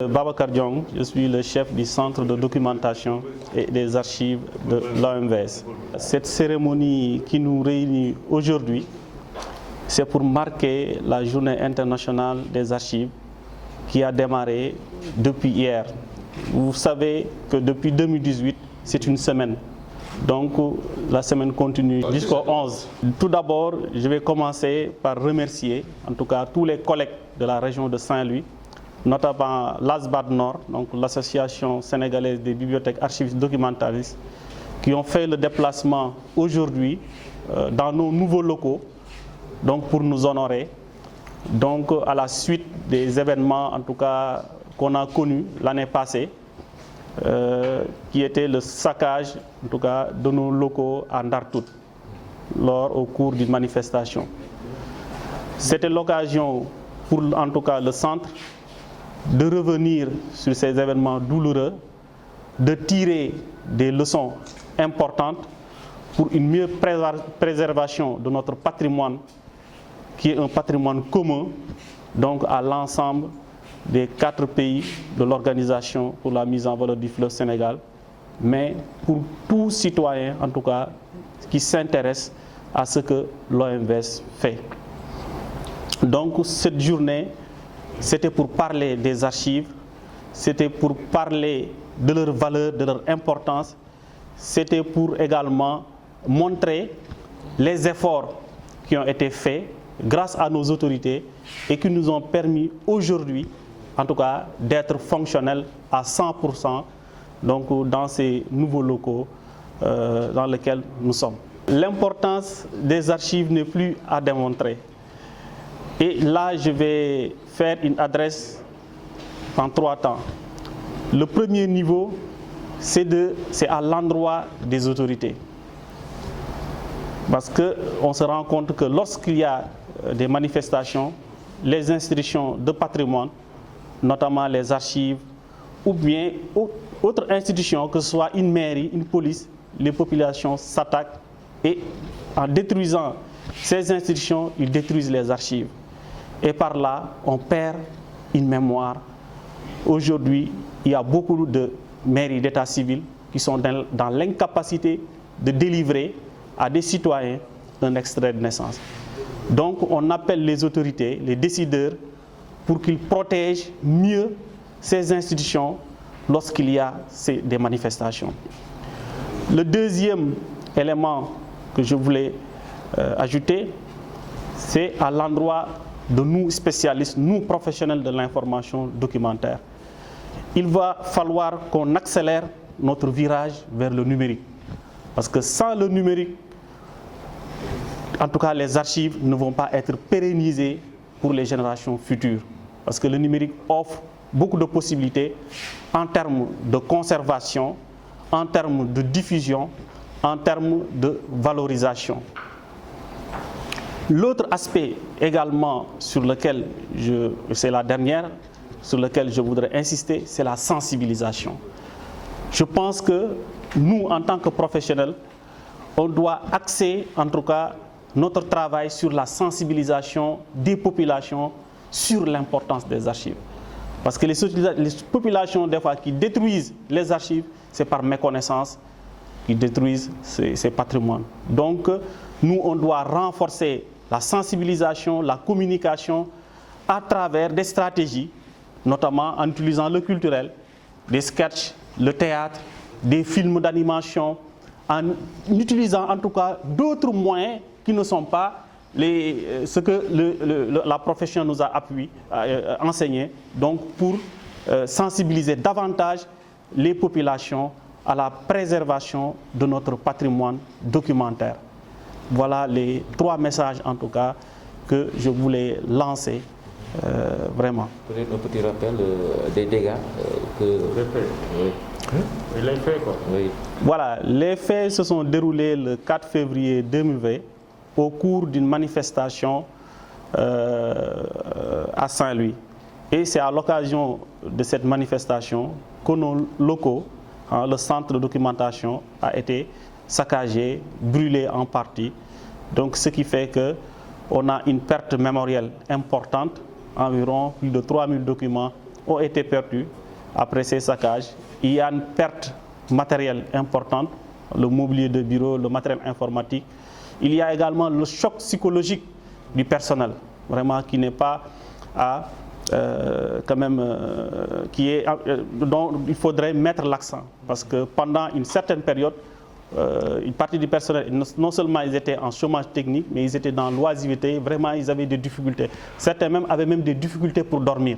Babacar Diong, je suis le chef du centre de documentation et des archives de l'OMVS. Cette cérémonie qui nous réunit aujourd'hui, c'est pour marquer la journée internationale des archives qui a démarré depuis hier. Vous savez que depuis 2018, c'est une semaine. Donc la semaine continue jusqu'au 11. Tout d'abord, je vais commencer par remercier en tout cas tous les collègues de la région de Saint-Louis, notamment l'ASBAD Nord, donc l'Association sénégalaise des bibliothèques archivistes documentaristes, qui ont fait le déplacement aujourd'hui dans nos nouveaux locaux, donc pour nous honorer, donc à la suite des événements en tout cas qu'on a connus l'année passée, qui était le saccage en tout cas de nos locaux à Ndartout au cours d'une manifestation. C'était l'occasion pour en tout cas le centre de revenir sur ces événements douloureux, de tirer des leçons importantes pour une meilleure préservation de notre patrimoine, qui est un patrimoine commun donc à l'ensemble des 4 pays de l'Organisation pour la mise en valeur du fleuve Sénégal, mais pour tout citoyen en tout cas qui s'intéresse à ce que l'OMVS fait. Donc cette journée, c'était pour parler des archives, c'était pour parler de leur valeur, de leur importance, c'était pour également montrer les efforts qui ont été faits grâce à nos autorités et qui nous ont permis aujourd'hui, en tout cas, d'être fonctionnels à 100% donc, dans ces nouveaux locaux dans lesquels nous sommes. L'importance des archives n'est plus à démontrer. Et là, je vais faire une adresse en 3 temps. Le premier niveau, c'est à l'endroit des autorités. Parce qu'on se rend compte que lorsqu'il y a des manifestations, les institutions de patrimoine, notamment les archives, ou bien autres institutions, que ce soit une mairie, une police, les populations s'attaquent et en détruisant ces institutions, ils détruisent les archives. Et par là, on perd une mémoire. Aujourd'hui, il y a beaucoup de mairies d'état civil qui sont dans l'incapacité de délivrer à des citoyens un extrait de naissance. Donc, on appelle les autorités, les décideurs, pour qu'ils protègent mieux ces institutions lorsqu'il y a des manifestations. Le deuxième élément que je voulais ajouter, c'est à l'endroit de nous spécialistes, nous professionnels de l'information documentaire. Il va falloir qu'on accélère notre virage vers le numérique. Parce que sans le numérique, en tout cas les archives ne vont pas être pérennisées pour les générations futures. Parce que le numérique offre beaucoup de possibilités en termes de conservation, en termes de diffusion, en termes de valorisation. L'autre aspect également sur lequel c'est la dernière, sur lequel je voudrais insister, c'est la sensibilisation. Je pense que nous, en tant que professionnels, on doit axer en tout cas notre travail sur la sensibilisation des populations sur l'importance des archives. Parce que les populations, des fois, qui détruisent les archives, c'est par méconnaissance qu'ils détruisent ces patrimoines. Donc, nous, on doit renforcer la sensibilisation, la communication à travers des stratégies, notamment en utilisant le culturel, des sketchs, le théâtre, des films d'animation, en utilisant en tout cas d'autres moyens qui ne sont pas ce que la profession nous a enseigné, donc pour sensibiliser davantage les populations à la préservation de notre patrimoine documentaire. Voilà les 3 messages en tout cas que je voulais lancer vraiment. Peut-être un petit rappel des dégâts que... Les faits, quoi. Oui. Voilà, les faits se sont déroulés le 4 février 2020 au cours d'une manifestation à Saint-Louis. Et c'est à l'occasion de cette manifestation que nos locaux, le centre de documentation, a été saccagé, brûlé en partie. Donc ce qui fait qu'on a une perte mémorielle importante, environ plus de 3000 documents ont été perdus après ces saccages. Il y a une perte matérielle importante, le mobilier de bureau, le matériel informatique. Il y a également le choc psychologique du personnel, vraiment qui n'est pas à quand même, dont il faudrait mettre l'accent. Parce que pendant une certaine période, une partie du personnel, non seulement ils étaient en chômage technique, mais ils étaient dans l'oisiveté, vraiment ils avaient des difficultés. Certains même avaient même des difficultés pour dormir.